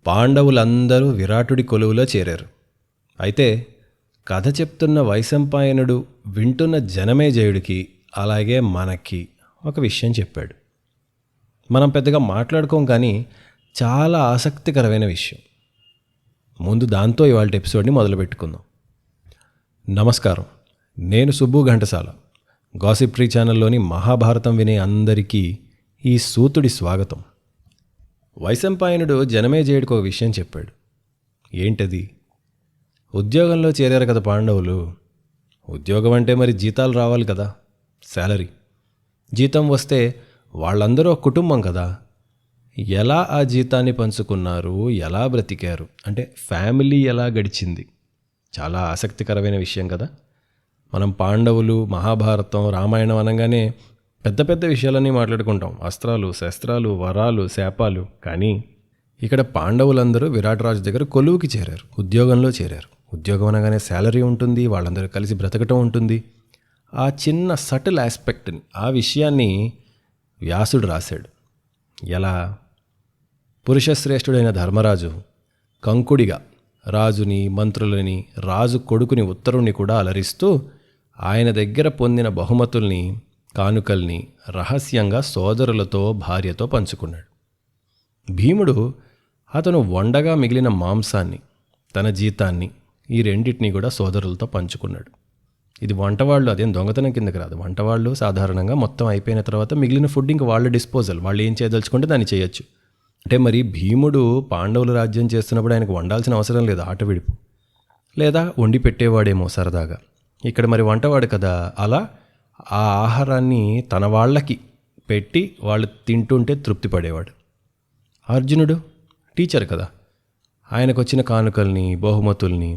పాండవులందరూ విరాటుడి కొలువులో చేరారు. అయితే కథ చెప్తున్న వైశంపాయనుడు వింటున్న జనమేజయుడికి అలాగే మనకి ఒక విషయం చెప్పాడు. మనం పెద్దగా మాట్లాడుకోం, కానీ చాలా ఆసక్తికరమైన విషయం. ముందు దాంతో ఇవాళ ఎపిసోడ్ని మొదలుపెట్టుకుందాం. నమస్కారం, నేను సుబ్బు ఘంటసాల. గాసిప్ ట్రీ ఛానల్లోని మహాభారతం వినే అందరికీ ఈ సూతుడి స్వాగతం. వైశంపాయనుడు జనమేజయుడికి ఒక విషయం చెప్పాడు. ఏంటది? ఉద్యోగంలో చేరారు కదా పాండవులు. ఉద్యోగం అంటే మరి జీతాలు రావాలి కదా, శాలరీ. జీతం వస్తే వాళ్ళందరూ ఒక కుటుంబం కదా. ఎలా ఆ జీతాన్ని పంచుకున్నారు, ఎలా బ్రతికారు, అంటే ఫ్యామిలీ ఎలా గడిచింది? చాలా ఆసక్తికరమైన విషయం కదా. మనం పాండవులు, మహాభారతం, రామాయణం అనగానే పెద్ద పెద్ద విషయాలన్నీ మాట్లాడుకుంటాం. అస్త్రాలు, శస్త్రాలు, వరాలు, శాపాలు. కానీ ఇక్కడ పాండవులందరూ విరాట్ రాజు దగ్గర కొలువుకి చేరారు, ఉద్యోగంలో చేరారు. ఉద్యోగం అనగానే శాలరీ ఉంటుంది, వాళ్ళందరూ కలిసి బ్రతకటం ఉంటుంది. ఆ చిన్న సటిల్ ఆస్పెక్ట్ని, ఆ విషయాన్ని వ్యాసుడు రాశాడు. ఎలా? పురుషశ్రేష్ఠుడైన ధర్మరాజు కంకుడిగా రాజుని, మంత్రులని, రాజు కొడుకుని ఉత్తరుణ్ణి కూడా అలరిస్తూ ఆయన దగ్గర పొందిన బహుమతుల్ని, కానుకల్ని రహస్యంగా సోదరులతో, భార్యతో పంచుకున్నాడు. భీముడు అతను వండగా మిగిలిన మాంసాన్ని, తన జీతాన్ని, ఈ రెండింటినీ కూడా సోదరులతో పంచుకున్నాడు. ఇది వంటవాళ్ళు, అదేం దొంగతనం కిందకి రాదు. వంటవాళ్ళు సాధారణంగా మొత్తం అయిపోయిన తర్వాత మిగిలిన ఫుడ్ ఇంక వాళ్ళ డిస్పోజల్, వాళ్ళు ఏం చేయదలుచుకుంటే దాన్ని చేయొచ్చు. అంటే మరి భీముడు పాండవులు రాజ్యం చేస్తున్నప్పుడు ఆయనకు వండాల్సిన అవసరం లేదు, ఆట విడుపు, లేదా వండి పెట్టేవాడేమో సరదాగా. ఇక్కడ మరి వంటవాడు కదా, అలా ఆ ఆహారాన్ని తన వాళ్ళకి పెట్టి వాళ్ళు తింటుంటే తృప్తి పడేవాడు. అర్జునుడు టీచర్ కదా, ఆయనకు వచ్చిన కానుకల్ని, బహుమతుల్ని,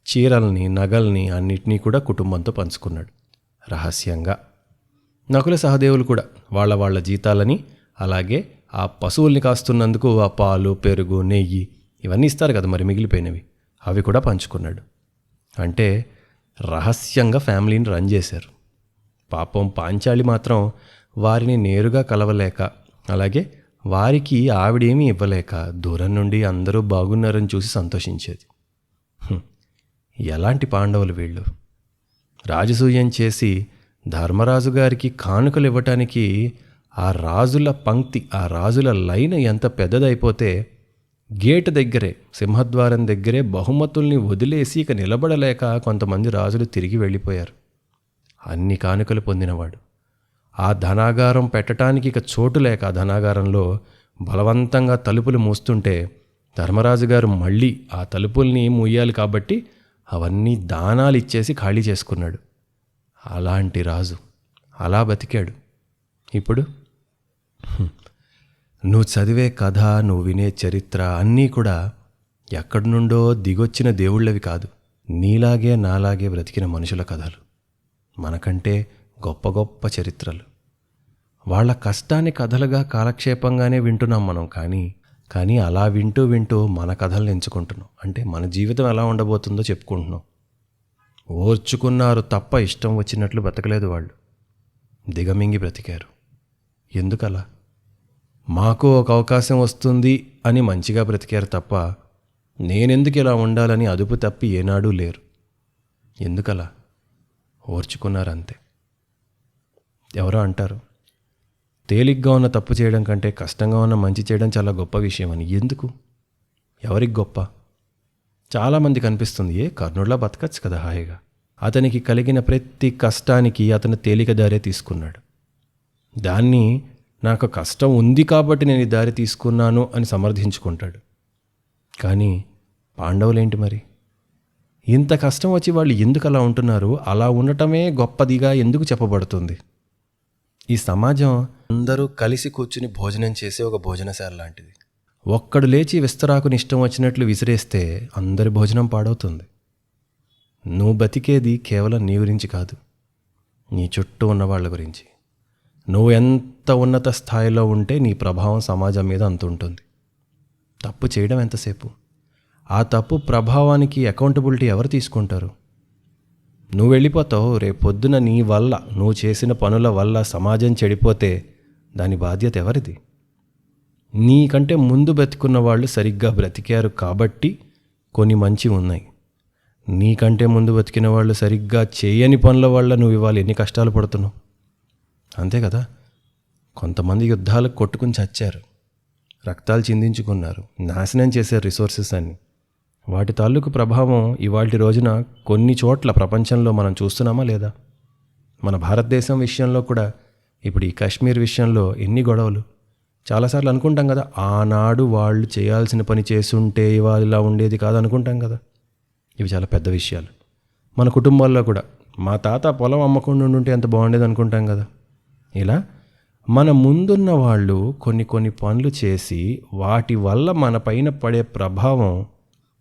చీరల్ని, నగల్ని అన్నిటినీ కూడా కుటుంబంతో పంచుకున్నాడు రహస్యంగా. నకుల సహదేవులు కూడా వాళ్ళ జీతాలని, అలాగే ఆ పశువుల్ని కాస్తున్నందుకు ఆ పాలు, పెరుగు, నెయ్యి ఇవన్నీ ఇస్తారు కదా మరి మిగిలిపోయినవి, అవి కూడా పంచుకున్నాడు. అంటే రహస్యంగా ఫ్యామిలీని రన్ చేశారు. పాపం పాంచాలి మాత్రం వారిని నేరుగా కలవలేక, అలాగే వారికి ఆవిడేమీ ఇవ్వలేక దూరం నుండి అందరూ బాగున్నారని చూసి సంతోషించేది. ఎలాంటి పాండవులు వీళ్ళు! రాజసూయం చేసి ధర్మరాజు గారికి కానుకలు ఇవ్వటానికి ఆ రాజుల పంక్తి, ఆ రాజుల లైన్ ఎంత పెద్దదైపోతే గేటు దగ్గరే, సింహద్వారం దగ్గరే బహుమతుల్ని వదిలేసి ఇక నిలబడలేక కొంతమంది రాజులు తిరిగి వెళ్ళిపోయారు. అన్ని కానుకలు పొందినవాడు ఆ ధనాగారం పెట్టడానికి ఇక చోటు లేక ఆ ధనాగారంలో బలవంతంగా తలుపులు మూస్తుంటే ధర్మరాజు గారు మళ్ళీ ఆ తలుపుల్ని మూయాలి కాబట్టి అవన్నీ దానాలు ఇచ్చేసి ఖాళీ చేసుకున్నాడు. అలాంటి రాజు అలా బతికాడు. ఇప్పుడు నువ్వు చదివే కథ, నువ్వు వినే చరిత్ర అన్నీ కూడా ఎక్కడి నుండో దిగొచ్చిన దేవుళ్ళవి కాదు, నీలాగే నాలాగే బ్రతికిన మనుషుల కథలు. మనకంటే గొప్ప గొప్ప చరిత్రలు. వాళ్ళ కష్టాన్ని కథలుగా కాలక్షేపంగానే వింటున్నాం మనం. కానీ అలా వింటూ వింటూ మన కథలను ఎంచుకుంటున్నాం. అంటే మన జీవితం ఎలా ఉండబోతుందో చెప్పుకుంటున్నాం. ఓర్చుకున్నారు తప్ప ఇష్టం వచ్చినట్లు బ్రతకలేదు వాళ్ళు. దిగమింగి బ్రతికారు. ఎందుకలా? మాకు ఒక అవకాశం వస్తుంది అని మంచిగా బ్రతికారు తప్ప నేనెందుకు ఇలా ఉండాలని అదుపు తప్పి ఏనాడూ లేరు. ఎందుకలా? ఓర్చుకున్నారంతే. ఎవరో అంటారు, తేలిగ్గా ఉన్న తప్పు చేయడం కంటే కష్టంగా ఉన్న మంచి చేయడం చాలా గొప్ప విషయం అని. ఎందుకు? ఎవరికి గొప్ప? చాలామందికి అనిపిస్తుంది, కర్ణుడిలా బతకచ్చు కదా హాయిగా. అతనికి కలిగిన ప్రతి కష్టానికి అతను తేలిక దారే తీసుకున్నాడు. దాన్ని నాకు కష్టం ఉంది కాబట్టి నేను ఈ దారి తీసుకున్నాను అని సమర్థించుకుంటాడు. కానీ పాండవులేంటి మరి? ఇంత కష్టం వచ్చి వాళ్ళు ఎందుకు అలా ఉంటున్నారు? అలా ఉండటమే గొప్పదిగా ఎందుకు చెప్పబడుతుంది? ఈ సమాజం అందరూ కలిసి కూర్చుని భోజనం చేసే ఒక భోజనశాల లాంటిది. ఒక్కడు లేచి విస్తరాకుని ఇష్టం వచ్చినట్లు విసిరేస్తే అందరి భోజనం పాడవుతుంది. నువ్వు బతికేది కేవలం నీ గురించి కాదు, నీ చుట్టూ ఉన్న వాళ్ళ గురించి. నువ్వు ఎంత ఉన్నత స్థాయిలో ఉంటే నీ ప్రభావం సమాజం మీద అంత ఉంటుంది. తప్పు చేయడం ఎంతసేపు? ఆ తప్పు ప్రభావానికి అకౌంటబిలిటీ ఎవరు తీసుకుంటారు? నువ్వు వెళ్ళిపోతావు. రేపొద్దున నీ వల్ల, నువ్వు చేసిన పనుల వల్ల సమాజం చెడిపోతే దాని బాధ్యత ఎవరిది? నీకంటే ముందు బ్రతికున్న వాళ్ళు సరిగ్గా బ్రతికారు కాబట్టి కొన్ని మంచివి ఉన్నాయి. నీకంటే ముందు బతికిన వాళ్ళు సరిగ్గా చేయని పనుల వల్ల నువ్వు ఇవాళ ఎన్ని కష్టాలు పడుతున్నావు. అంతే కదా. కొంతమంది యుద్ధాలకు కొట్టుకుని చచ్చారు, రక్తాలు చిందించుకున్నారు, నాశనం చేశారు రిసోర్సెస్ అన్ని. వాటి తాలూకు ప్రభావం ఇవాల్టి రోజున కొన్ని చోట్ల ప్రపంచంలో మనం చూస్తున్నామా లేదా? మన భారతదేశం విషయంలో కూడా ఇప్పుడు ఈ కాశ్మీర్ విషయంలో ఎన్ని గొడవలు. చాలాసార్లు అనుకుంటాం కదా, ఆనాడు వాళ్ళు చేయాల్సిన పని చేసుంటే ఇవాళ ఇలా ఉండేది కాదు అనుకుంటాం కదా. ఇవి చాలా పెద్ద విషయాలు. మన కుటుంబాల్లో కూడా మా తాత పొలం అమ్మకుండా ఉంటే ఎంత బాగుండేది అనుకుంటాం కదా. ఇలా మన ముందున్న వాళ్ళు కొన్ని పనులు చేసి వాటి వల్ల మన పైన పడే ప్రభావం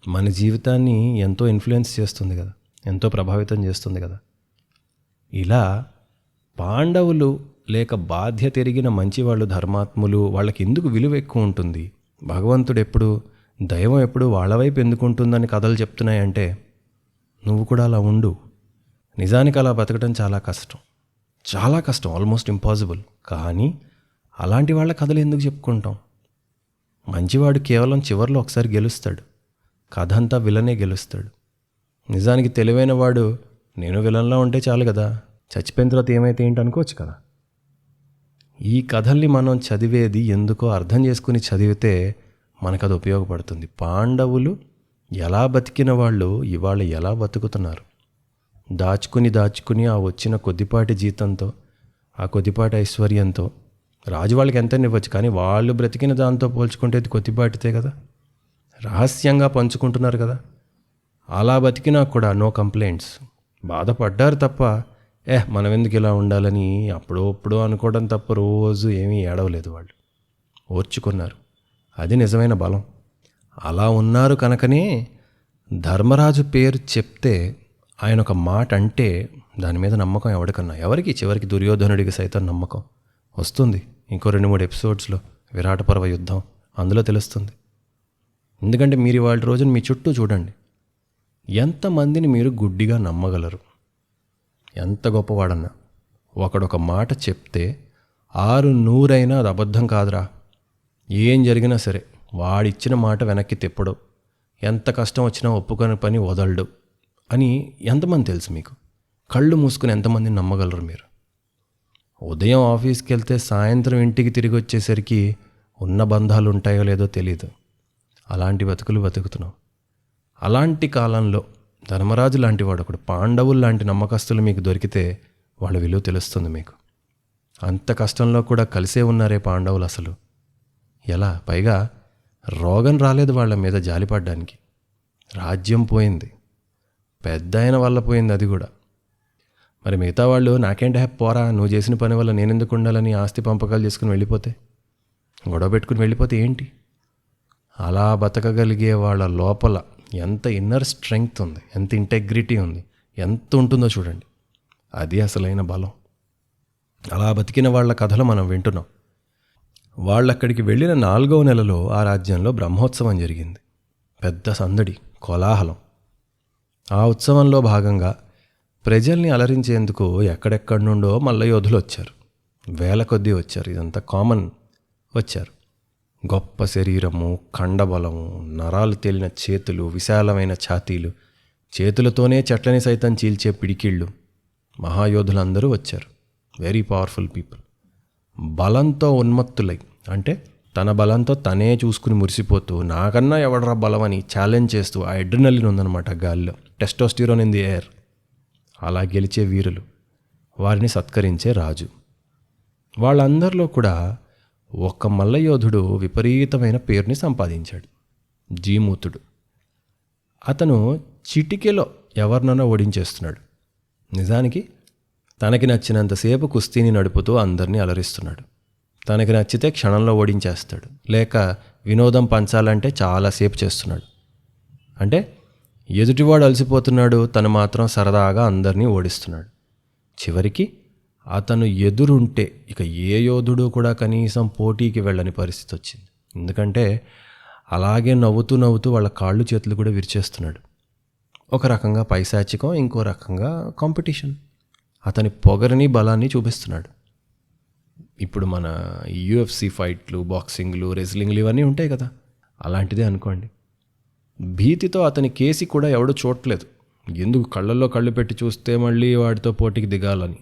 మన జీవితాన్ని ఎంతో ఇన్ఫ్లుయెన్స్ చేస్తుంది కదా, ఎంతో ప్రభావితం చేస్తుంది కదా. ఇలా పాండవులు లేక బాధ్యత ఎరిగిన మంచివాళ్ళు, ధర్మాత్ములు, వాళ్ళకి ఎందుకు విలువ ఎక్కువ ఉంటుంది? భగవంతుడు ఎప్పుడు, దైవం ఎప్పుడు వాళ్ళ వైపు ఎందుకుంటుందని కథలు చెప్తున్నాయంటే నువ్వు కూడా అలా ఉండు. నిజానికి అలా బతకడం చాలా కష్టం, ఆల్మోస్ట్ ఇంపాసిబుల్. కానీ అలాంటి వాళ్ళ కథలు ఎందుకు చెప్పుకుంటాం? మంచివాడు కేవలం చివరిలో ఒకసారి గెలుస్తాడు, కథ అంతా విలనే గెలుస్తాడు. నిజానికి తెలివైన వాడు నేను విలన్లా ఉంటే చాలు కదా, చచ్చిపోయిన తర్వాత ఏమైతే ఏంటి అనుకోవచ్చు కదా. ఈ కథల్ని మనం చదివేది ఎందుకో అర్థం చేసుకుని చదివితే మనకు అది ఉపయోగపడుతుంది. పాండవులు ఎలా బతికిన వాళ్ళు ఇవాళ ఎలా బతుకుతున్నారు? దాచుకుని ఆ వచ్చిన కొద్దిపాటి జీతంతో, ఆ కొద్దిపాటి ఐశ్వర్యంతో రాజు వాళ్ళకి ఎంత ఇవ్వచ్చు, కానీ వాళ్ళు బ్రతికిన దాంతో పోల్చుకుంటే అది కొద్దిపాటితే కదా. రహస్యంగా పంచుకుంటున్నారు కదా. అలా బతికినా కూడా నో కంప్లైంట్స్, బాధపడ్డారు తప్ప మనం ఎందుకు ఇలా ఉండాలని అప్పుడో అనుకోవడం తప్ప రోజు ఏమీ ఏడవలేదు. వాళ్ళు ఓర్చుకున్నారు. అది నిజమైన బలం. అలా ఉన్నారు కనుకనే ధర్మరాజు పేరు చెప్తే, ఆయన ఒక మాట అంటే దాని మీద నమ్మకం ఎవరికి చివరికి దుర్యోధనుడికి సైతం నమ్మకం వస్తుంది. ఇంకో 2-3 ఎపిసోడ్స్లో విరాట పర్వ యుద్ధం అందులో తెలుస్తుంది. ఎందుకంటే మీరు ఇవాళ రోజున మీ చుట్టూ చూడండి, ఎంతమందిని మీరు గుడ్డిగా నమ్మగలరు? ఎంత గొప్పవాడన్నా ఒకడొక మాట చెప్తే 600 అది అబద్ధం కాదురా, ఏం జరిగినా సరే వాడిచ్చిన మాట వెనక్కి తిప్పడు, ఎంత కష్టం వచ్చినా ఒప్పుకొని పని వదలడు అని ఎంతమంది తెలుసు మీకు? కళ్ళు మూసుకుని ఎంతమందిని నమ్మగలరు మీరు? ఉదయం ఆఫీస్కి వెళ్తే సాయంత్రం ఇంటికి తిరిగి వచ్చేసరికి ఉన్న బంధాలు ఉంటాయో లేదో తెలియదు. అలాంటి బతుకులు బతుకుతున్నాం. అలాంటి కాలంలో ధర్మరాజు లాంటి వాడు ఒకడు, పాండవులు లాంటి నమ్మకస్తులు మీకు దొరికితే వాళ్ళ విలువ తెలుస్తుంది మీకు. అంత కష్టంలో కూడా కలిసే ఉన్నారే పాండవులు అసలు. ఎలా? పైగా రోగం రాలేదు వాళ్ళ మీద జాలిపడ్డానికి. రాజ్యం పోయింది, పెద్ద అయిన వల్ల పోయింది అది కూడా. మరి మిగతా వాళ్ళు నాకేంటే పోరా, నువ్వు చేసిన పని వల్ల నేనెందుకు ఉండాలని ఆస్తి పంపకాలు చేసుకుని వెళ్ళిపోతే, గొడవ పెట్టుకుని వెళ్ళిపోతే ఏంటి? అలా బతకగలిగే వాళ్ళ లోపల ఎంత ఇన్నర్ స్ట్రెంగ్త్ ఉంది, ఎంత ఇంటెగ్రిటీ ఉంది, ఎంత ఉంటుందో చూడండి. అది అసలైన బలం. అలా బతికిన వాళ్ళ కథలు మనం వింటున్నాం. వాళ్ళక్కడికి వెళ్ళిన 4వ నెలలో ఆ రాజ్యంలో బ్రహ్మోత్సవం జరిగింది. పెద్ద సందడి, కోలాహలం. ఆ ఉత్సవంలో భాగంగా ప్రజల్ని అలరించేందుకు ఎక్కడెక్కడి నుండో మల్లయోధులు వచ్చారు. వేల కొద్దీ వచ్చారు. ఇదంతా కామన్. వచ్చారు. గొప్ప శరీరము, కండబలము, నరాలు తేలిన చేతులు, విశాలమైన ఛాతీలు, చేతులతోనే చెట్లని సైతం చీల్చే పిడికిళ్ళు. మహాయోధులందరూ వచ్చారు. Very powerful people. బలంతో ఉన్మత్తులై, అంటే తన బలంతో తనే చూసుకుని మురిసిపోతూ నాకన్నా ఎవడరా బలం అని ఛాలెంజ్ చేస్తూ, ఆ అడ్రినలిన్ ఉందన్నమాట గాల్లో, టెస్టోస్టిరోన్ ఇన్ ది ఎయిర్. అలా గెలిచే వీరులు, వారిని సత్కరించే రాజు. వాళ్ళందరిలో కూడా ఒక మల్లయోధుడు విపరీతమైన పేరుని సంపాదించాడు, జీమూతుడు. అతను చిటికెలో ఎవరినైనా ఓడించేస్తున్నాడు. నిజానికి తనకి నచ్చినంతసేపు కుస్తీని నడుపుతూ అందరినీ అలరిస్తున్నాడు. తనకి నచ్చితే క్షణంలో ఓడించేస్తాడు, లేక వినోదం పంచాలంటే చాలాసేపు చేస్తున్నాడు. అంటే ఎదుటివాడు అలసిపోతున్నాడు, తను మాత్రం సరదాగా అందరినీ ఓడిస్తున్నాడు. చివరికి అతను ఎదురుంటే ఇక ఏ యోధుడు కూడా కనీసం పోటీకి వెళ్ళని పరిస్థితి వచ్చింది. ఎందుకంటే అలాగే నవ్వుతూ వాళ్ళ కాళ్ళు చేతులు కూడా విరిచేస్తున్నాడు. ఒక రకంగా పైశాచికం, ఇంకో రకంగా కాంపిటీషన్. అతని పొగరిని బలాన్ని చూపిస్తున్నాడు. ఇప్పుడు మన UFC ఫైట్లు, బాక్సింగ్లు, రెజ్లింగ్లు ఇవన్నీ ఉంటాయి కదా, అలాంటిదే అనుకోండి. భీతితో అతని కేసి కూడా ఎవడో చూడట్లేదు. ఎందుకు కళ్ళల్లో కళ్ళు పెట్టి చూస్తే మళ్ళీ వాడితో పోటీకి దిగాలని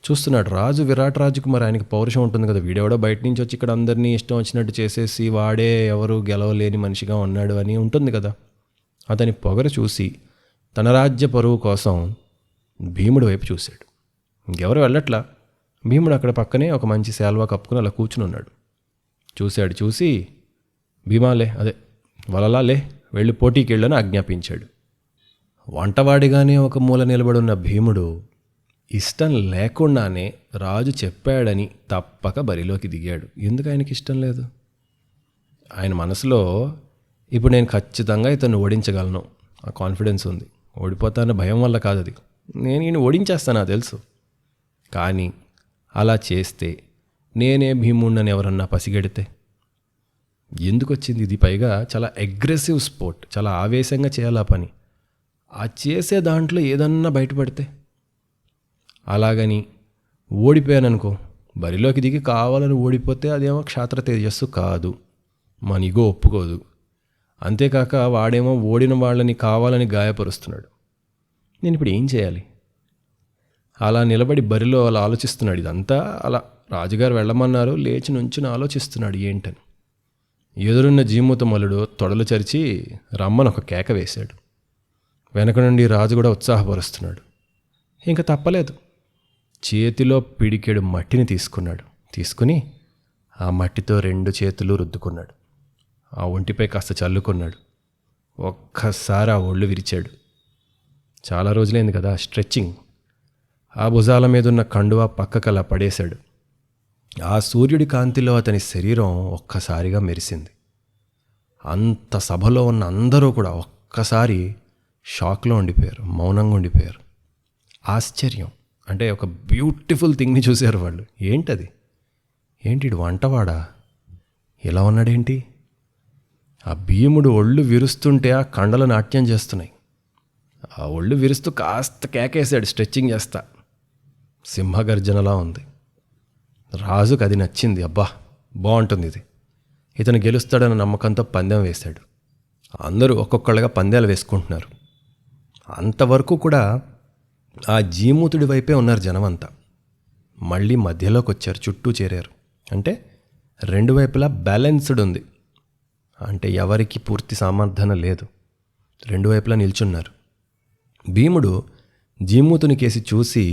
చూస్తున్నాడు రాజు. విరాట్ రాజుకు మరి ఆయనకి పౌరుషం ఉంటుంది కదా, వీడెవడో బయట నుంచి వచ్చి ఇక్కడ అందరినీ ఇష్టం వచ్చినట్టు చేసేసి వాడే ఎవరు గెలవలేని మనిషిగా ఉన్నాడు అని ఉంటుంది కదా. అతని పొగరు చూసి తన రాజ్య పరువు కోసం భీముడి వైపు చూశాడు. ఇంకెవరు వెళ్ళట్లా. భీముడు అక్కడ పక్కనే ఒక మంచి శాల్వా కప్పుకుని అలా కూర్చుని ఉన్నాడు. చూసి భీమాలే అదే వలలాలే వెళ్ళి పోటీకి వెళ్ళని ఆజ్ఞాపించాడు. వంటవాడిగానే ఒక మూల నిలబడున్న భీముడు ఇష్టం లేకుండానే రాజు చెప్పాడని తప్పక బరిలోకి దిగాడు. ఎందుకు ఆయనకి ఇష్టం లేదు? ఆయన మనసులో ఇప్పుడు నేను ఖచ్చితంగా ఇతను ఓడించగలను ఆ కాన్ఫిడెన్స్ ఉంది. ఓడిపోతాన భయం వల్ల కాదు అది, నేను ఈయన ఓడించేస్తాను తెలుసు. కానీ అలా చేస్తే నేనే భీముడిని ఎవరన్నా పసిగడితే ఎందుకు వచ్చింది ఇది? పైగా చాలా అగ్రెసివ్ స్పోర్ట్, చాలా ఆవేశంగా చేయాలి ఆ పని. ఆ చేసే దాంట్లో ఏదన్నా బయటపడితే, అలాగని ఓడిపోయాననుకో, బరిలోకి దిగి కావాలని ఓడిపోతే అదేమో క్షాత్ర తేజస్సు కాదు, మన ఇగో ఒప్పుకోదు. అంతేకాక వాడేమో ఓడిన వాళ్ళని కావాలని గాయపరుస్తున్నాడు. నేను ఇప్పుడు ఏం చేయాలి? అలా నిలబడి బరిలో అలా ఆలోచిస్తున్నాడు. ఇదంతా అలా రాజుగారు వెళ్ళమన్నారు, లేచి నుంచుని ఆలోచిస్తున్నాడు ఏంటని. ఎదురున్న జీమూతమల్లుడు తొడలు చరిచి రమ్మని ఒక కేక వేశాడు. వెనక నుండి రాజు కూడా ఉత్సాహపరుస్తున్నాడు. ఇంకా తప్పలేదు. చేతిలో పిడికెడు మట్టిని తీసుకుని ఆ మట్టితో 2 చేతులు రుద్దుకున్నాడు. ఆ ఒంటిపై కాస్త చల్లుకున్నాడు. ఒక్కసారి ఆ ఒళ్ళు విరిచాడు. చాలా రోజులైంది కదా స్ట్రెచ్చింగ్. ఆ భుజాల మీదున్న కండువా పక్కకలా పడేశాడు. ఆ సూర్యుడి కాంతిలో అతని శరీరం ఒక్కసారిగా మెరిసింది. అంత సభలో ఉన్న అందరూ కూడా ఒక్కసారి షాక్లో ఉండిపోయారు, మౌనంగా ఉండిపోయారు. ఆశ్చర్యం అంటే ఒక బ్యూటిఫుల్ థింగ్ని చూశారు వాళ్ళు. ఏంటది? ఏంటి వంటవాడా ఇలా ఉన్నాడేంటి? ఆ భీముడు ఒళ్ళు విరుస్తుంటే ఆ కండలు నాట్యం చేస్తున్నాయి. ఆ ఒళ్ళు విరుస్తూ కాస్త కేకేశాడు స్ట్రెచ్చింగ్ చేస్తా. సింహగర్జనలా ఉంది. రాజుకు అది నచ్చింది. అబ్బా బాగుంటుంది ఇది, ఇతను గెలుస్తాడన్న నమ్మకంతో పందెం వేశాడు. అందరూ ఒక్కొక్కళ్ళగా పందాలు వేసుకుంటున్నారు. అంతవరకు కూడా ఆ జీమూతుడి వైపే ఉన్నారు జనమంతా. మళ్ళీ మధ్యలోకి వచ్చారు, చుట్టూ చేరారు. అంటే 2 వైపులా బ్యాలెన్స్డ్ ఉంది. అంటే ఎవరికి పూర్తి సమర్థన లేదు. 2 వైపులా నిల్చున్నారు. భీముడు జీమూతుని కేసి చూసి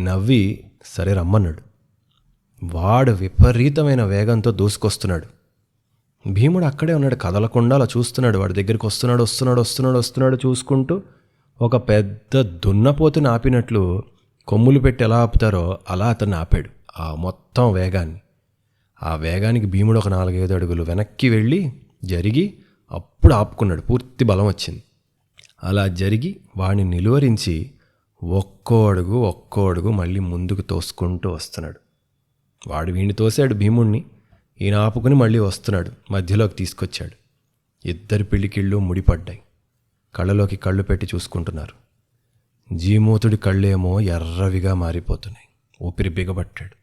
నవ్వి సరే రమ్మన్నాడు. వాడు విపరీతమైన వేగంతో దూసుకొస్తున్నాడు. భీముడు అక్కడే ఉన్నాడు, కదలకుండా అలా చూస్తున్నాడు. వాడి దగ్గరికి వస్తున్నాడు చూసుకుంటూ ఒక పెద్ద దున్నపోతుని ఆపినట్లు కొమ్ములు పెట్టి ఎలా ఆపుతారో అలా అతన్ని ఆపాడు ఆ మొత్తం వేగాన్ని. ఆ వేగానికి భీముడు ఒక 4-5 అడుగులు వెనక్కి వెళ్ళి జరిగి అప్పుడు ఆపుకున్నాడు. పూర్తి బలం వచ్చింది. అలా జరిగి వాడిని నిలువరించి ఒక్కో అడుగు మళ్ళీ ముందుకు తోసుకుంటూ వస్తున్నాడు. వాడు వీడిని తోశాడు భీముణ్ణి, ఈయన ఆపుకుని మళ్ళీ వస్తున్నాడు. మధ్యలోకి తీసుకొచ్చాడు. 2 పిడికిళ్ళు ముడిపడ్డాయి. కళ్ళలోకి కళ్ళు పెట్టి చూసుకుంటున్నారు. జీమూతుడి కళ్ళేమో ఎర్రవిగా మారిపోతున్నాయి. ఊపిరి బిగబట్టాడు.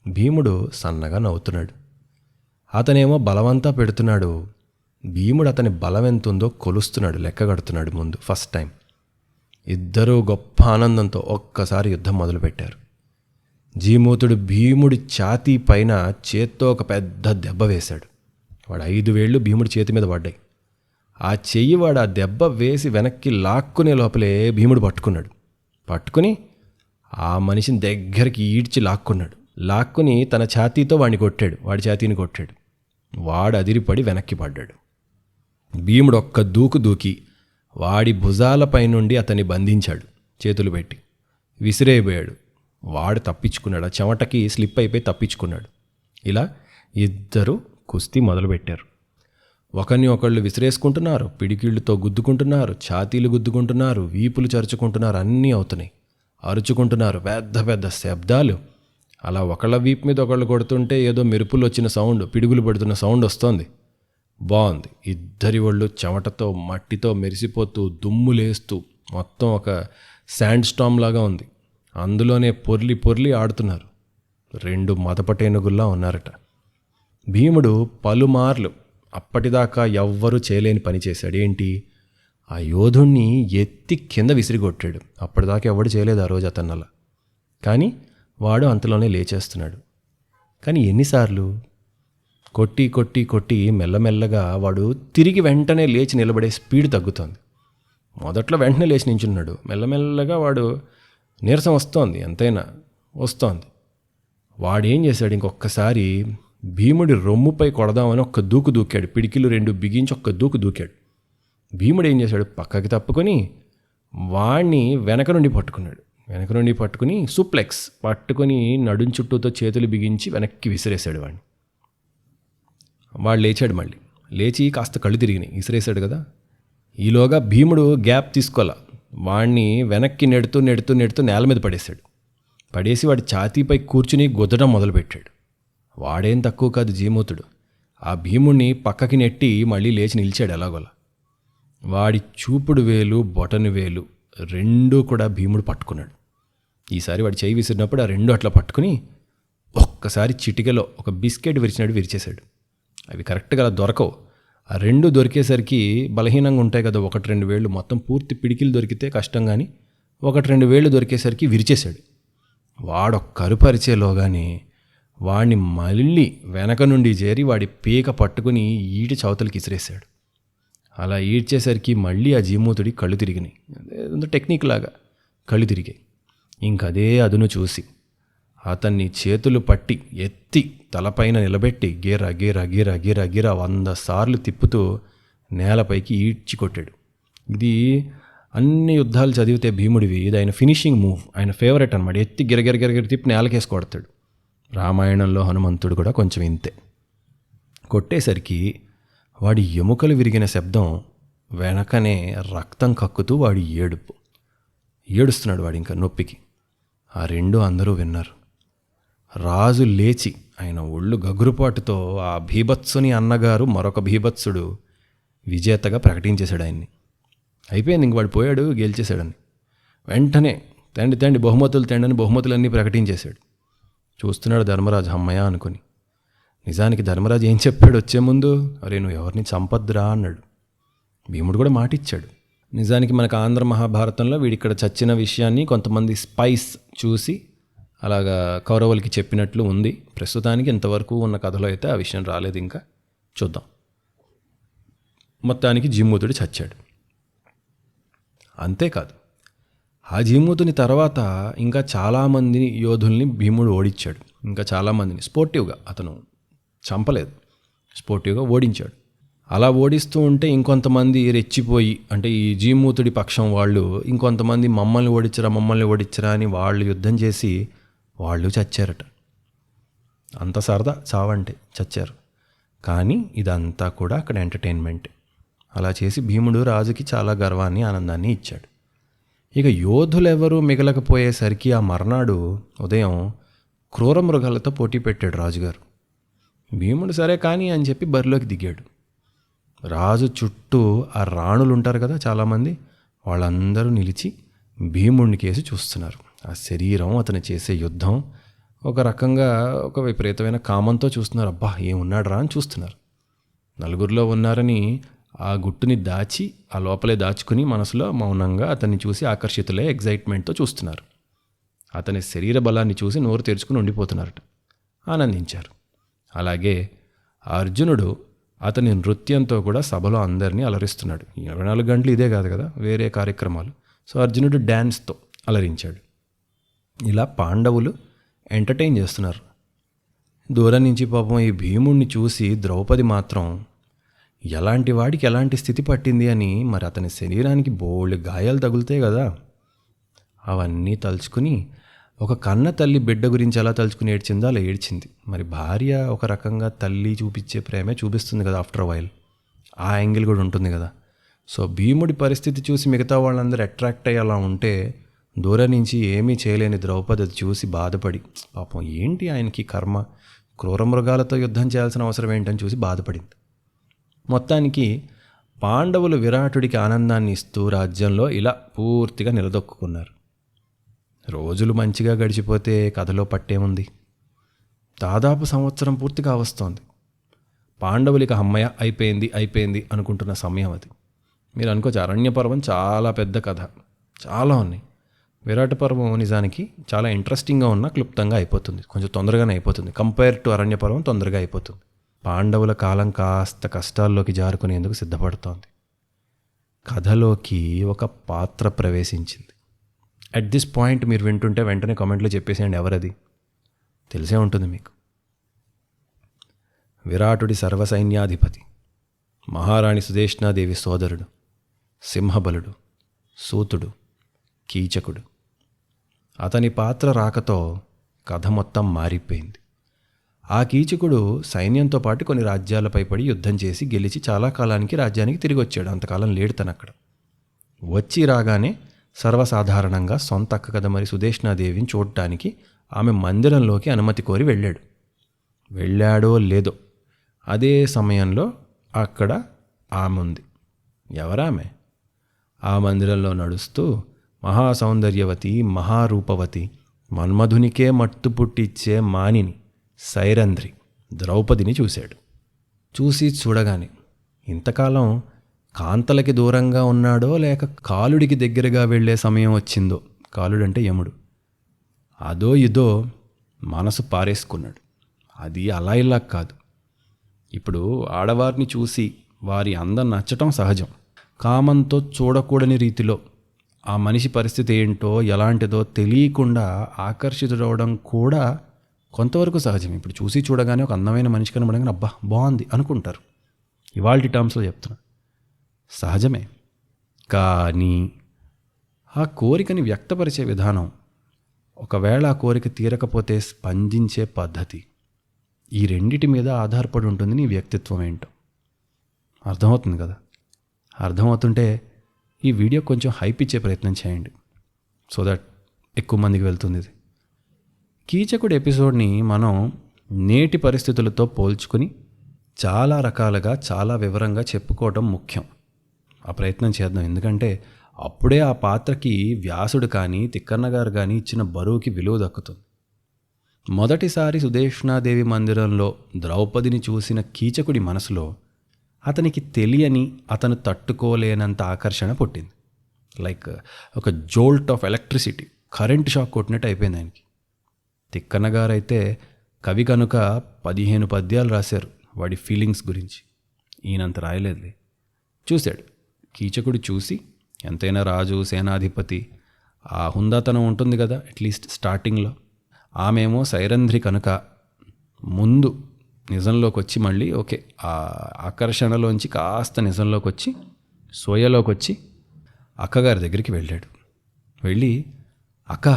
భీముడు సన్నగా నవ్వుతున్నాడు. అతనేమో బలవంతా పెడుతున్నాడు. భీముడు అతని బలం ఎంతుందో కొలుస్తున్నాడు, లెక్కగడుతున్నాడు ముందు ఫస్ట్ టైం. ఇద్దరూ గొప్ప ఆనందంతో ఒక్కసారి యుద్ధం మొదలుపెట్టారు. జీమూతుడు భీముడి ఛాతీ పైన చేత్తో ఒక పెద్ద దెబ్బ వేశాడు. వాడు 5 వేళ్ళు భీముడి చేతి మీద పడ్డాయి. ఆ చెయ్యి వాడు ఆ దెబ్బ వేసి వెనక్కి లాక్కునే లోపలే భీముడు పట్టుకుని ఆ మనిషిని దగ్గరికి ఈడ్చి లాక్కుని తన ఛాతీతో వాడి ఛాతీని కొట్టాడు. వాడు అదిరిపడి వెనక్కి పడ్డాడు. భీముడు ఒక్క దూకి వాడి భుజాలపై నుండి అతన్ని బంధించాడు చేతులు పెట్టి. విసిరేయబోయాడు. వాడు తప్పించుకున్నాడు. ఆ చెమటకి స్లిప్ అయిపోయి తప్పించుకున్నాడు. ఇలా ఇద్దరు కుస్తీ మొదలుపెట్టారు. ఒకరిని ఒకళ్ళు విసిరేసుకుంటున్నారు, పిడికిళ్ళతో గుద్దుకుంటున్నారు, ఛాతీలు గుద్దుకుంటున్నారు, వీపులు చరుచుకుంటున్నారు, అన్నీ అవుతున్నాయి. అరుచుకుంటున్నారు, పెద్ద పెద్ద శబ్దాలు. అలా ఒకళ్ళ వీపు మీద ఒకళ్ళు కొడుతుంటే ఏదో మెరుపులు వచ్చిన సౌండ్, పిడుగులు పడుతున్న సౌండ్ వస్తోంది. బాగుంది. ఇద్దరి ఒళ్ళు చెమటతో మట్టితో మెరిసిపోతూ దుమ్ములేస్తూ మొత్తం ఒక శాండ్ స్టామ్ లాగా ఉంది. అందులోనే పొర్లి ఆడుతున్నారు. 2 మదపటేనుగుల్లా ఉన్నారట. భీముడు పలుమార్లు అప్పటిదాకా ఎవ్వరూ చేయలేని పని చేశాడు. ఏంటి? ఆ యోధుణ్ణి ఎత్తి కింద విసిరిగొట్టాడు. అప్పటిదాకా ఎవడు చేయలేదు ఆ రోజు అతన్నలా. కానీ వాడు అంతలోనే లేచేస్తున్నాడు. కానీ ఎన్నిసార్లు కొట్టి కొట్టి కొట్టి మెల్లమెల్లగా వాడు తిరిగి వెంటనే లేచి నిలబడే స్పీడ్ తగ్గుతోంది. మొదట్లో వెంటనే లేచి నించున్నాడు. మెల్లమెల్లగా వాడు నీరసం వస్తోంది, ఎంతైనా వస్తోంది. వాడేం చేశాడు? ఇంకొకసారి భీముడి రొమ్ముపై కొడదామని ఒక్క దూకు దూకాడు. పిడికిలు 2 బిగించి ఒక్క దూకు దూకాడు. భీముడు ఏం చేశాడు? పక్కకి తప్పుకొని వాడిని వెనక నుండి పట్టుకుని సూప్లెక్స్ పట్టుకొని నడుం చుట్టూతో చేతులు బిగించి వెనక్కి విసిరేశాడు వాడిని. వాడు లేచాడు. మళ్ళీ లేచి కాస్త కళ్ళు తిరిగినాయి. విసిరేశాడు కదా. ఈలోగా భీముడు గ్యాప్ తీసుకోవాల. వాడిని వెనక్కి నెడుతూ నేల మీద పడేశాడు. పడేసి వాడి ఛాతీపై కూర్చుని గుద్దడం మొదలుపెట్టాడు. వాడేం తక్కువ కాదు జీమూతుడు. ఆ భీముడిని పక్కకి నెట్టి మళ్ళీ లేచి నిలిచాడు ఎలాగోలా. వాడి చూపుడు వేలు బొటను వేలు 2 కూడా భీముడు పట్టుకున్నాడు. ఈసారి వాడి చేయి విసిరినప్పుడు ఆ 2 అట్లా పట్టుకుని ఒక్కసారి చిటికలో ఒక బిస్కెట్ విరిచినట్టు విరిచేశాడు. అవి కరెక్ట్గా అలా దొరకవు. ఆ 2 దొరికేసరికి బలహీనంగా ఉంటాయి కదా. 1-2 వేళ్ళు మొత్తం పూర్తి పిడికిలు దొరికితే కష్టం, కానీ 1-2 వేళ్ళు దొరికేసరికి విరిచేశాడు. వాడొక్క కరుపరిచేలోగానే వాడిని మళ్ళీ వెనక నుండి చేరి వాడి పీక పట్టుకుని ఈటి చవతలకి ఇసిరేశాడు. అలా ఈడ్చేసరికి మళ్ళీ ఆ జీమూతుడి కళ్ళు తిరిగినాయి. అదే టెక్నిక్ లాగా కళ్ళు తిరిగాయి. ఇంకదే అదును చూసి అతన్ని చేతులు పట్టి ఎత్తి తలపైన నిలబెట్టి గీర గీర గీర గీర గీర 100 సార్లు తిప్పుతూ నేలపైకి ఈడ్చి కొట్టాడు. ఇది అన్ని యుద్ధాలు చదివితే భీముడివి ఇది ఆయన ఫినిషింగ్ మూవ్, ఆయన ఫేవరెట్ అనమాట. ఎత్తి గిరగిర గిరగిర తిప్పి నేలకేసి కొడతాడు. రామాయణంలో హనుమంతుడు కూడా కొంచెం ఇంతే. కొట్టేసరికి వాడి ఎముకలు విరిగిన శబ్దం వెనకనే రక్తం కక్కుతూ వాడి ఏడుస్తున్నాడు వాడు ఇంకా నొప్పికి. ఆ 2 అందరూ విన్నారు. రాజు లేచి ఆయన ఒళ్ళు గగురుపాటుతో ఆ భీభత్సుని అన్నగారు మరొక భీభత్సుడు విజేతగా ప్రకటించేశాడు ఆయన్ని. అయిపోయింది, ఇంక వాడు పోయాడు, గెలిచేశాడని. వెంటనే తండి బహుమతులు తండని బహుమతులన్నీ ప్రకటించేశాడు. చూస్తున్నాడు ధర్మరాజు అమ్మయ్య అనుకుని. నిజానికి ధర్మరాజు ఏం చెప్పాడు వచ్చే ముందు? అరే నువ్వు ఎవరిని చంపద్దురా అన్నాడు. భీముడు కూడా మాటిచ్చాడు. నిజానికి మనకు ఆంధ్ర మహాభారతంలో వీడిక్కడ చచ్చిన విషయాన్ని కొంతమంది స్పైస్ చూసి అలాగా కౌరవులకి చెప్పినట్లు ఉంది. ప్రస్తుతానికి ఇంతవరకు ఉన్న కథలో అయితే ఆ విషయం రాలేదు. ఇంకా చూద్దాం. మొత్తానికి జీమూతుడు చచ్చాడు. అంతేకాదు, ఆ జీమూతుని తర్వాత ఇంకా చాలామంది యోధుల్ని భీముడు ఓడించాడు. ఇంకా చాలామందిని స్పోర్టివ్గా, అతను చంపలేదు, స్పోర్టివ్గా ఓడించాడు. అలా ఓడిస్తూ ఉంటే ఇంకొంతమంది రెచ్చిపోయి, అంటే ఈ జీమూతుడి పక్షం వాళ్ళు ఇంకొంతమంది మమ్మల్ని ఓడించరా అని వాళ్ళు యుద్ధం చేసి వాళ్ళు చచ్చారట. అంత సరదా చావంటే చచ్చారు. కానీ ఇదంతా కూడా అక్కడ ఎంటర్టైన్మెంట్. అలా చేసి భీముడు రాజుకి చాలా గర్వాన్ని ఆనందాన్ని ఇచ్చాడు. ఇక యోధులెవరూ మిగలకపోయేసరికి ఆ మర్నాడు ఉదయం క్రూర మృగాలతో పోటీ పెట్టాడు రాజుగారు. భీముడు సరే కానీ అని చెప్పి బరిలోకి దిగాడు. రాజు చుట్టూ ఆ రాణులు ఉంటారు కదా చాలామంది, వాళ్ళందరూ నిలిచి భీముడిని కేసి చూస్తున్నారు. ఆ శరీరం, అతను చేసే యుద్ధం ఒక రకంగా ఒక విపరీతమైన కామంతో చూస్తున్నారు. అబ్బా ఏమున్నాడు రా అని చూస్తున్నారు. నలుగురిలో ఉన్నారని ఆ గుట్టుని దాచి ఆ లోపలే దాచుకుని మనసులో మౌనంగా అతన్ని చూసి ఆకర్షితులే ఎగ్జైట్మెంట్తో చూస్తున్నారు. అతని శరీర బలాన్ని చూసి నోరు తెరుచుకుని ఉండిపోతున్నారట, ఆనందించారు. అలాగే అర్జునుడు అతని నృత్యంతో కూడా సభలో అందరినీ అలరిస్తున్నాడు. 24 గంటలు ఇదే కాదు కదా, వేరే కార్యక్రమాలు. సో అర్జునుడు డ్యాన్స్తో అలరించాడు. ఇలా పాండవులు ఎంటర్టైన్ చేస్తున్నారు. దూరం నుంచి పాపం ఈ భీముడిని చూసి ద్రౌపది మాత్రం ఎలాంటి వాడికి ఎలాంటి స్థితి పట్టింది అని, మరి అతని శరీరానికి బోల్డ్ గాయాలు తగులుతాయి కదా, అవన్నీ తలుచుకుని ఒక కన్న తల్లి బిడ్డ గురించి ఎలా తలుచుకుని ఏడ్చిందో అలా ఏడ్చింది. మరి భార్య ఒక రకంగా తల్లి చూపించే ప్రేమే చూపిస్తుంది కదా ఆఫ్టర్ వైల్, ఆ యాంగిల్ కూడా ఉంటుంది కదా. సో భీముడి పరిస్థితి చూసి మిగతా వాళ్ళందరూ అట్రాక్ట్ అయ్యి అలా ఉంటే దూరం నుంచి ఏమీ చేయలేని ద్రౌపది అది చూసి బాధపడి, పాపం ఏంటి ఆయనకి కర్మ, క్రూర మృగాలతో యుద్ధం చేయాల్సిన అవసరం ఏంటని చూసి బాధపడింది. మొత్తానికి పాండవులు విరాటుడికి ఆనందాన్ని ఇస్తూ రాజ్యంలో ఇలా పూర్తిగా నిలదొక్కున్నారు. రోజులు మంచిగా గడిచిపోతే కథలో పట్టేముంది. దాదాపు సంవత్సరం పూర్తిగా వస్తోంది. పాండవులకి అమ్మయ్య అయిపోయింది అనుకుంటున్న సమయం అది. మీరు అనుకోవచ్చు అరణ్య పర్వం చాలా పెద్ద కథ, చాలా ఉన్నాయి. విరాట పర్వం నిజానికి చాలా ఇంట్రెస్టింగ్గా ఉన్న క్లుప్తంగా అయిపోతుంది, కొంచెం తొందరగానే అయిపోతుంది. కంపేర్ టు అరణ్య పర్వం తొందరగా అయిపోతుంది. పాండవుల కాలం కాస్త కష్టాల్లోకి జారుకునేందుకు సిద్ధపడుతోంది. కథలోకి ఒక పాత్ర ప్రవేశించింది. అట్ దిస్ పాయింట్ మీరు వింటుంటే వెంటనే కామెంట్లో చెప్పేసేయండి ఎవరది, తెలిసే ఉంటుంది మీకు. విరాటుడి సర్వసైన్యాధిపతి, మహారాణి సుదేష్ణాదేవి సోదరుడు, సింహబలుడు, సూతుడు, కీచకుడు. అతని పాత్ర రాకతో కథ మొత్తం మారిపోయింది. ఆ కీచకుడు సైన్యంతో పాటు కొన్ని రాజ్యాలపై పడి యుద్ధం చేసి గెలిచి చాలా కాలానికి రాజ్యానికి తిరిగి వచ్చాడు. అంతకాలం లేడు తను అక్కడ. వచ్చి రాగానే సర్వసాధారణంగా సొంత అక్క కదా మరి సుదేష్ణాదేవిని చూడటానికి ఆమె మందిరంలోకి అనుమతి కోరి వెళ్ళాడో లేదో అదే సమయంలో అక్కడ ఆమె ఉంది. ఎవరామె? ఆ మందిరంలో నడుస్తూ మహాసౌందర్యవతి, మహారూపవతి, మన్మధునికే మట్టు పుట్టిచ్చే మానిని సైరంధ్రి ద్రౌపదిని చూశాడు. చూడగానే ఇంతకాలం కాంతలకి దూరంగా ఉన్నాడో లేక కాలుడికి దగ్గరగా వెళ్ళే సమయం వచ్చిందో, కాలుడంటే యముడు, అదో ఇదో మనసు పారేసుకున్నాడు. అది అలా ఇలా కాదు. ఇప్పుడు ఆడవారిని చూసి వారి అందం నచ్చటం సహజం. కామంతో చూడకూడని రీతిలో ఆ మనిషి పరిస్థితి ఏంటో ఎలాంటిదో తెలియకుండా ఆకర్షితుడవడం కూడా కొంతవరకు సహజం. ఇప్పుడు చూడగానే ఒక అందమైన మనిషి కనబడగానే అబ్బా బాగుంది అనుకుంటారు. ఇవాల్టి టర్మ్స్లో చెప్తున్నా, సహజమే. కానీ ఆ కోరికని వ్యక్తపరిచే విధానం, ఒకవేళ ఆ కోరిక తీరకపోతే స్పందించే పద్ధతి, ఈ రెండిటి మీద ఆధారపడి ఉంటుంది నీ వ్యక్తిత్వం ఏంటో. అర్థమవుతుంది కదా? అర్థమవుతుంటే ఈ వీడియో కొంచెం హైప్ ఇచ్చే ప్రయత్నం చేయండి, సో దట్ ఎక్కువ మందికి వెళ్తుంది ఇది. కీచకుడు ఎపిసోడ్ని మనం నేటి పరిస్థితులతో పోల్చుకుని చాలా రకాలుగా చాలా వివరంగా చెప్పుకోవడం ముఖ్యం. ఆ ప్రయత్నం చేద్దాం. ఎందుకంటే అప్పుడే ఆ పాత్రకి వ్యాసుడు కానీ తిక్కన్న గారు కానీ ఇచ్చిన బరువుకి విలువ దక్కుతుంది. మొదటిసారి సుదేష్ణాదేవి మందిరంలో ద్రౌపదిని చూసిన కీచకుడి మనసులో అతనికి తెలియని, అతను తట్టుకోలేనంత ఆకర్షణ పుట్టింది. లైక్ ఒక jolt of electricity, current shock కొట్టినట్టు అయిపోయింది ఆయనకి. తిక్కన్న గారైతే కవి కనుక 15 పద్యాలు రాశారు వాడి ఫీలింగ్స్ గురించి. ఈయనంత రాయలేదులే. చూశాడు. కీచకుడు చూసి, ఎంతైనా రాజు, సేనాధిపతి, ఆ హుందాతనం ఉంటుంది కదా అట్లీస్ట్ స్టార్టింగ్లో. ఆమెమో సైరంధ్రి కనుక ముందు నిజంలోకి వచ్చి మళ్ళీ ఓకే ఆ ఆకర్షణలోంచి కాస్త నిజంలోకి వచ్చి సోయలోకి వచ్చి అక్కగారి దగ్గరికి వెళ్ళాడు. వెళ్ళి అక్క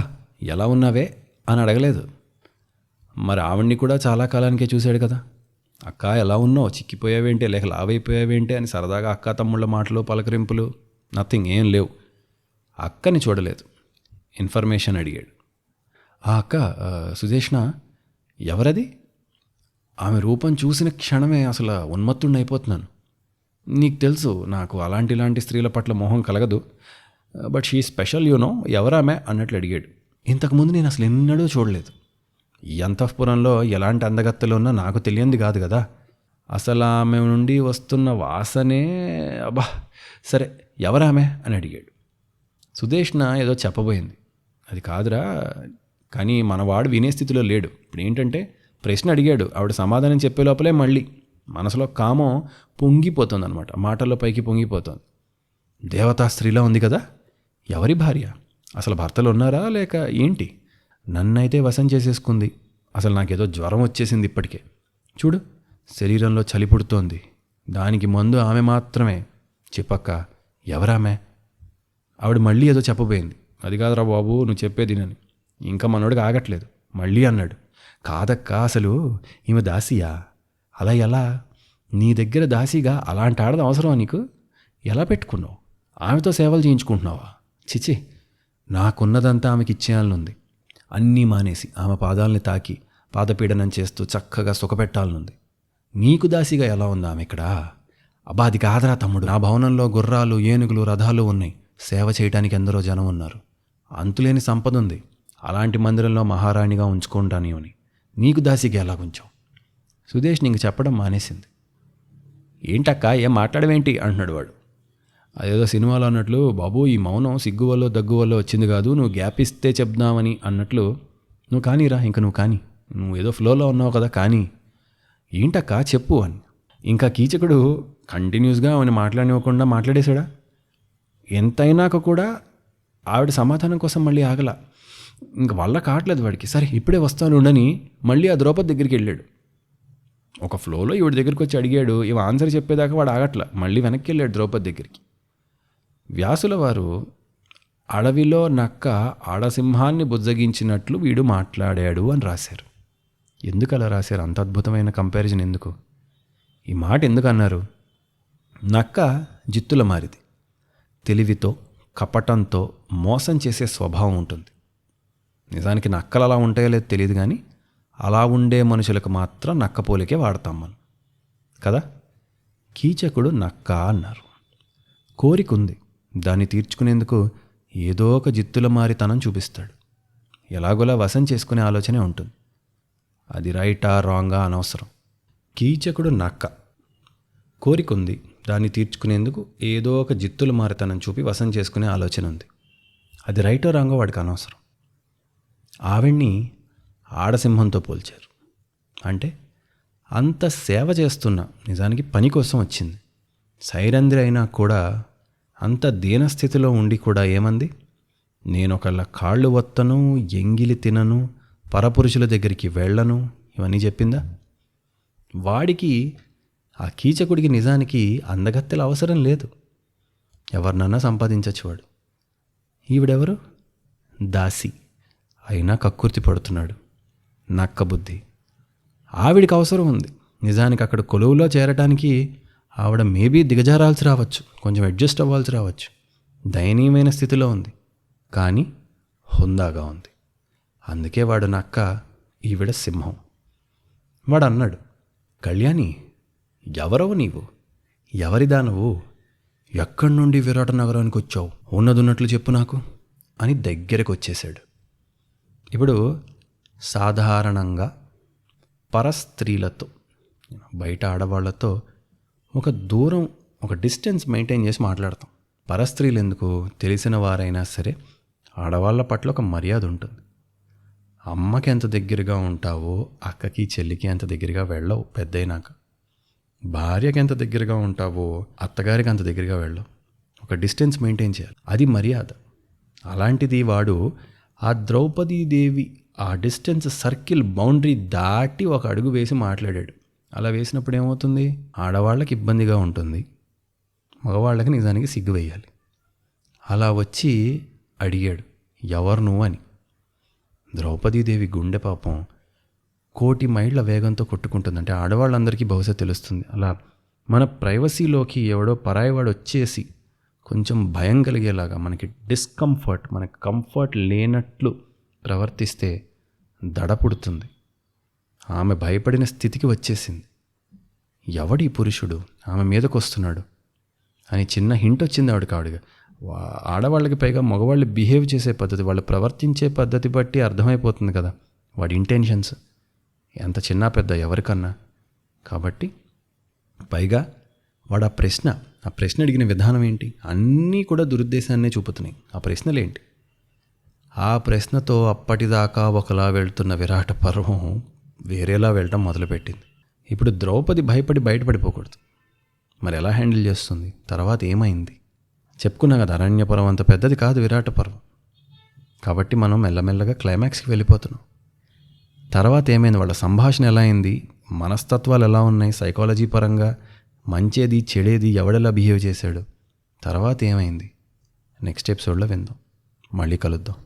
ఎలా ఉన్నావే అని అడగలేదు. మరి ఆవిడ్ని కూడా చాలా కాలానికే చూశాడు కదా. అక్క ఎలా ఉన్నావు, చిక్కిపోయావేంటి, లేక లావైపోయావేంటి అని సరదాగా అక్క తమ్ముళ్ళ మాటలు పలకరింపులు నథింగ్, ఏం లేవు. అక్కని చూడలేదు, ఇన్ఫర్మేషన్ అడిగాడు. ఆ అక్క సుదేష్ణ ఎవరది? ఆమె రూపం చూసిన క్షణమే అసలు ఉన్మత్తుడిని అయిపోతున్నాను. నీకు తెలుసు నాకు ఇలాంటి స్త్రీల పట్ల మోహం కలగదు, బట్ షీ స్పెషల్ యూనో, ఎవరామె అన్నట్లు అడిగాడు. ఇంతకుముందు నేను అసలు ఎన్నడూ చూడలేదు. ఈ అంతఃపురంలో ఎలాంటి అందగత్తెలు ఉన్నా నాకు తెలియంది కాదు కదా. అసలు ఆమె నుండి వస్తున్న వాసనే అబ్బా. సరే ఎవరామె అని అడిగాడు. సుదేష్ణ ఏదో చెప్పబోయింది. అది కాదురా, కానీ మనవాడు వినే స్థితిలో లేడు. ఇప్పుడు ఏంటంటే ప్రశ్న అడిగాడు, ఆవిడ సమాధానం చెప్పే లోపలే మళ్ళీ మనసులో కామం పొంగిపోతుంది అనమాట, మాటల్లో పైకి పొంగిపోతుంది. దేవతా స్త్రీలా ఉంది కదా, ఎవరి భార్య? అసలు భర్తలు ఉన్నారా లేక ఏంటి? నన్నైతే వశం చేసేసుకుంది. అసలు నాకేదో జ్వరం వచ్చేసింది ఇప్పటికే. చూడు శరీరంలో చలి పుడుతోంది. దానికి మందు ఆమె మాత్రమే. చెప్పక్క ఎవరామె? ఆవిడ మళ్ళీ ఏదో చెప్పబోయింది. అది కాదురా బాబు నువ్వు చెప్పేదినని. ఇంకా మనోడికి ఆగట్లేదు. మళ్ళీ అన్నాడు, కాదక్క అసలు ఈమె దాసియా? అలా ఎలా? నీ దగ్గర దాసిగా అలాంటి ఆడది అవసరమా నీకు? ఎలా పెట్టుకున్నావు? ఆమెతో సేవలు చేయించుకుంటున్నావా? చిచి, నాకున్నదంతా ఆమెకి ఇచ్చేయాలనుంది. అన్నీ మానేసి ఆమె పాదాలని తాకి పాదపీడనం చేస్తూ చక్కగా సుఖపెట్టాలనుంది. నీకు దాసిగా ఎలా ఉంది ఆమె ఇక్కడ? అబ్బా అది కాదరా తమ్ముడు, నా భవనంలో గుర్రాలు, ఏనుగులు, రథాలు ఉన్నాయి. సేవ చేయడానికి ఎందరో జనం ఉన్నారు. అంతులేని సంపద ఉంది. అలాంటి మందిరంలో మహారాణిగా ఉంచుకుంటాను అని నీకు దాసికి ఎలా కొంచెం. సుదేష్ ఇంక చెప్పడం మానేసింది. ఏంటక్క ఏం మాట్లాడవేంటి అంటున్నాడు వాడు. అదేదో సినిమాలో అన్నట్లు, బాబు ఈ మౌనం సిగ్గు వల్ల దగ్గు వల్ల వచ్చింది కాదు, నువ్వు గ్యాప్ ఇస్తే చెప్దామని అన్నట్లు. నువ్వు కానీరా, ఇంక నువ్వు కానీ, నువ్వు ఏదో ఫ్లోలో ఉన్నావు కదా కానీ. ఏంటక్క చెప్పు అని. ఇంకా కీచకుడు కంటిన్యూస్గా ఆమెను మాట్లాడివ్వకుండా మాట్లాడేశాడా. ఎంతైనాక కూడా ఆవిడ సమాధానం కోసం మళ్ళీ ఆగల. ఇంక వల్ల కావట్లేదు వాడికి. సరే ఇప్పుడే వస్తాను ఉండని మళ్ళీ ఆ ద్రౌపది దగ్గరికి వెళ్ళాడు. ఒక ఫ్లోలో ఈవిడ దగ్గరికి వచ్చి అడిగాడు, ఇవి ఆన్సర్ చెప్పేదాకా వాడు ఆగట్ల. మళ్ళీ వెనక్కి వెళ్ళాడు ద్రౌపది దగ్గరికి. వ్యాసుల వారు అడవిలో నక్క ఆడసింహాన్ని బుజ్జగించినట్లు వీడు మాట్లాడాడు అని రాశారు. ఎందుకు అలా రాశారు? అంత అద్భుతమైన కంపారిజన్ ఎందుకు? ఈ మాట ఎందుకు అన్నారు? నక్క జిత్తుల మారిది. తెలివితో కపటంతో మోసం చేసే స్వభావం ఉంటుంది. నిజానికి నక్కలు అలా ఉంటాయో లేదో తెలియదు, కానీ అలా ఉండే మనుషులకు మాత్రం నక్క పోలికే వాడతాం మనం కదా. కీచకుడు నక్క అన్నారు. కోరిక ఉంది, దాన్ని తీర్చుకునేందుకు ఏదో ఒక జిత్తుల మారితనం చూపిస్తాడు. ఎలాగోలా వశం చేసుకునే ఆలోచనే ఉంటుంది. అది రైటా రాంగా అనవసరం. కీచకుడు నక్క. కోరిక ఉంది, దాన్ని తీర్చుకునేందుకు ఏదో ఒక జిత్తుల మారితనం చూపి వశం చేసుకునే ఆలోచన ఉంది. అది రైటో రాంగో వాడికి అనవసరం. ఆవిడ్ని ఆడసింహంతో పోల్చారు. అంటే అంత సేవ చేస్తున్న, నిజానికి పని కోసం వచ్చింది, సైరంధ్రి అయినా కూడా అంత దీనస్థితిలో ఉండి కూడా ఏమంది? నేనొకళ్ళ కాళ్ళు వత్తను, ఎంగిలి తినను, పరపురుషుల దగ్గరికి వెళ్ళను, ఇవన్నీ చెప్పిందా? వాడికి, ఆ కీచకుడికి నిజానికి అందగత్తెల అవసరం లేదు. ఎవరినన్నా సంపాదించచ్చు వాడు. ఈవిడెవరు? దాసి. అయినా కక్కుర్తి పడుతున్నాడు. నక్క బుద్ధి. ఆవిడికి అవసరం ఉంది. నిజానికి అక్కడ కొలువులో చేరటానికి ఆవిడ మేబీ దిగజారాల్సి రావచ్చు, కొంచెం అడ్జస్ట్ అవ్వాల్సి రావచ్చు. దయనీయమైన స్థితిలో ఉంది, కానీ హుందాగా ఉంది. అందుకే వాడు నక్క, ఈవిడ సింహం. వాడు అన్నాడు, కళ్యాణి ఎవరవు నీవు? ఎవరిదా నువ్వు? ఎక్కడి నుండి విరాట నగరానికి వచ్చావు? ఉన్నదున్నట్లు చెప్పు నాకు అని దగ్గరకు వచ్చేసాడు. ఇప్పుడు సాధారణంగా పరస్త్రీలతో, బయట ఆడవాళ్లతో ఒక దూరం, ఒక డిస్టెన్స్ మెయింటైన్ చేసి మాట్లాడతాం. పరస్త్రీలు ఎందుకు? తెలిసిన వారైనా సరే ఆడవాళ్ళ పట్ల ఒక మర్యాద ఉంటుంది. అమ్మకి ఎంత దగ్గరగా ఉంటావో అక్కకి చెల్లికి ఎంత దగ్గరగా వెళ్ళవు. పెద్దయినాక భార్యకి ఎంత దగ్గరగా ఉంటావో అత్తగారికి అంత దగ్గరగా వెళ్ళవు. ఒక డిస్టెన్స్ మెయింటైన్ చేయాలి, అది మర్యాద. అలాంటిది వాడు ఆ ద్రౌపదీదేవి ఆ డిస్టెన్స్ సర్కిల్ బౌండరీ దాటి ఒక అడుగు వేసి మాట్లాడాడు. అలా వేసినప్పుడు ఏమవుతుంది? ఆడవాళ్ళకి ఇబ్బందిగా ఉంటుంది, మగవాళ్ళకి నిజానికి సిగ్గు వేయాలి. అలా వచ్చి అడిగాడు, ఎవరు నువ్వు అని. ద్రౌపదీదేవి గుండె పాపం 1,000,000 మైళ్ళ వేగంతో కొట్టుకుంటుందంటే ఆడవాళ్ళందరికీ బహుశా తెలుస్తుంది. అలా మన ప్రైవసీలోకి ఎవడో పరాయివాడు వచ్చేసి కొంచెం భయం కలిగేలాగా, మనకి డిస్కంఫర్ట్, మనకి కంఫర్ట్ లేనట్లు ప్రవర్తిస్తే దడ పుడుతుంది. ఆమె భయపడిన స్థితికి వచ్చేసింది. ఎవడి పురుషుడు ఆమె మీదకు వస్తున్నాడు అని చిన్న హింట్ వచ్చింది ఆవిడగా. ఆడవాళ్ళకి పైగా మగవాళ్ళు బిహేవ్ చేసే పద్ధతి, వాళ్ళు ప్రవర్తించే పద్ధతి బట్టి అర్థమైపోతుంది కదా వాడి ఇంటెన్షన్స్, ఎంత చిన్న పెద్ద ఎవరికన్నా. కాబట్టి పైగా వాడు ఆ ప్రశ్న అడిగిన విధానం ఏంటి? అన్నీ కూడా దురుద్దేశాన్నే చూపుతున్నాయి. ఆ ప్రశ్నలేంటి? ఆ ప్రశ్నతో అప్పటిదాకా ఒకలా వెళ్తున్న విరాట పర్వం వేరేలా వెళ్ళటం మొదలుపెట్టింది. ఇప్పుడు ద్రౌపది భయపడి బయటపడిపోకూడదు. మరి ఎలా హ్యాండిల్ చేస్తుంది? తర్వాత ఏమైంది? చెప్పుకున్నా కదా, అరణ్యపర్వం అంత పెద్దది కాదు విరాట పర్వం. కాబట్టి మనం మెల్లమెల్లగా క్లైమాక్స్కి వెళ్ళిపోతున్నాం. తర్వాత ఏమైంది? వాళ్ళ సంభాషణ ఎలా అయింది? మనస్తత్వాలు ఎలా ఉన్నాయి? సైకాలజీ పరంగా మంచేది చెడేది ఎవడెలా బిహేవ్ చేశాడు? తర్వాత ఏమైంది? నెక్స్ట్ ఎపిసోడ్లో విందాం. మళ్ళీ కలుద్దాం.